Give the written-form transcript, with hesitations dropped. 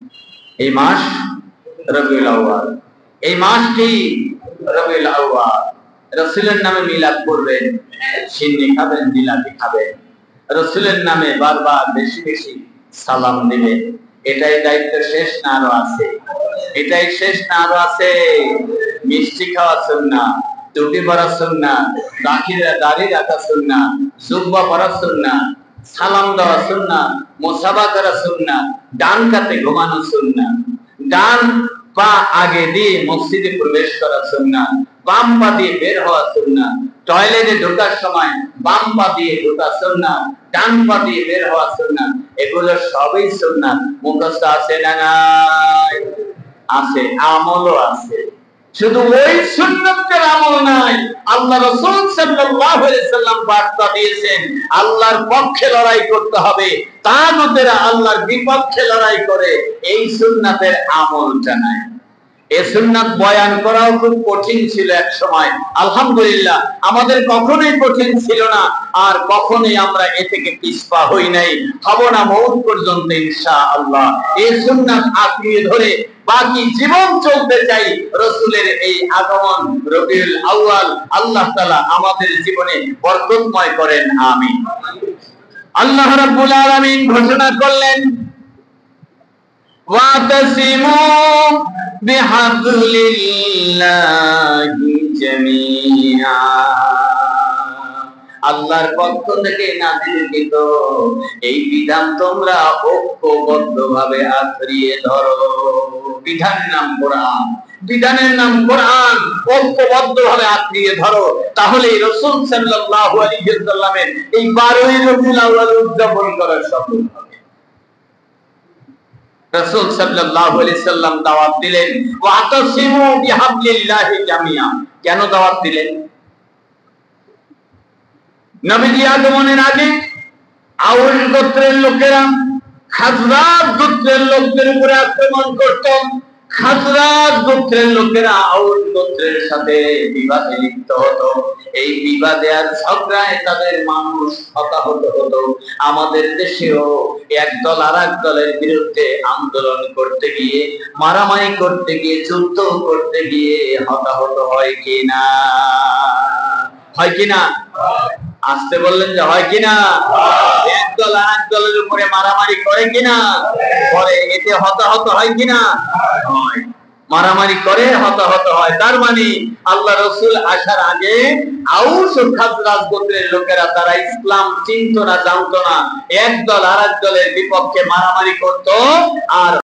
এই মাস রবিউল আউয়াল, এই মাসটি রবিউল আউয়াল। রাসূলের নামে মিলাদ করবেন, সিন্নি খাবেন, জিলাপি খাবেন, রাসূলের নামে বারবার বেশি বেশি সালাম দিবেন। এটাই দায়িত্ব শেষ না আরো আছে? এটাই শেষ না আরো আছে? মিষ্টি খাওয়া সুন্নাত, টুপি পরা সুন্নাত, দাড়ি রাখা সুন্নাত, জুব্বা পরা সুন্নাত, সালাম দেওয়া সুন্নাত, মুসাফা করা সুন্নাত, ডান কাতে ঘুমানো সুন্নাত, ডান পা আগে দিয়ে মসজিদে প্রবেশ করা সুন্নাত, বাম পা দিয়ে বের হওয়া সুন্নাত, টয়লেটে ঢোকার সময় বাম পা দিয়ে ঢোকা সুন্নাত, ডান পা দিয়ে বের হওয়া সুন্নাত। এগুলো সবই সুন্নাত। মুখস্থ আছে না নাই? আছে, আমলও আছে। শুধু ওই সুন্নাতের আমল নাই, আল্লাহ রাসূল সাল্লাল্লাহু আলাইহি সাল্লাম বার্তা দিয়েছেন আল্লাহর পক্ষে লড়াই করতে হবে। তাগুতেরা আল্লাহর বিপক্ষে লড়াই করে, এই সুন্নাতের আমলটা নাই। এই সুন্নাত বয়ান করাও খুব কঠিন ছিল এক সময়। আলহামদুলিল্লাহ আমাদের কখনোই কঠিন ছিল না, আর কখনোই আমরা এ থেকে পিছপা হই নাই, হব না মওত পর্যন্ত ইনশাআল্লাহ। এই সুন্নাত আঁকড়িয়ে ধরে বাকি জীবন চলতে চাই। রাসূলের এই আগমন রবিউল আউয়াল আল্লাহ তাআলা আমাদের জীবনে বরকতময় করেন, আমিন। আল্লাহ রাব্বুল আলামিন ঘোষণা করলেন, ওয়াতাসিমু বিহাবলিল্লাহি জামিআ। আল্লাহর পক্ষ থেকে নাযিলকৃত এই বিধান তোমরা ঐক্যবদ্ধভাবে আঁকড়িয়ে ধরো। বিধানের নাম কোরআন, বিধানের নাম কোরআন, ঐক্যবদ্ধভাবে আঁকড়িয়ে ধরো। তাহলে রাসূল সাল্লাল্লাহু আলাইহি ওয়াসাল্লামের এই 12ই রবিউল আউয়াল উদযাপন করা সফল হবে। রাসূল সাল্লাল্লাহু আলাইহি সাল্লাম দাওয়াত দিলেন, ওয়াতাসিমু বিহাবলিল্লাহি জামিআ। কেন দাওয়াত দিলেন? নবীজি আগমনের আগে আউস গোত্রের লোকেরা খাজরাজ গোত্রের লোকদের উপরে আক্রমণ করত। খাজরাজ গোত্রের লোকেরা আউস গোত্রের সাথে বিবাদে লিপ্ত হতো। এই বিবাদে আর ঝগড়ায় তাদের মানুষ হতাহত হতো। আমাদের দেশেও এক দল আর এক দলের বিরুদ্ধে আন্দোলন করতে গিয়ে, মারামারি করতে গিয়ে, যুদ্ধ করতে গিয়ে হতাহত হয় কিনা? হয় কিনা? আসতে বললেন যে হয় কিনা? এক দল আর এক দলের উপরে মারামারি করে কিনা? করে। এতে হতাহত হয় কিনা? হয়। মারামারি করে, হতাহত হয়। তার মানে আল্লাহ রাসূল আসার আগে আউস ও খাজরাজ গোত্রের লোকেরা, তারা ইসলাম চিনত না, জানতো না। এক দল আর এক দলের বিপক্ষে মারামারি করত, আর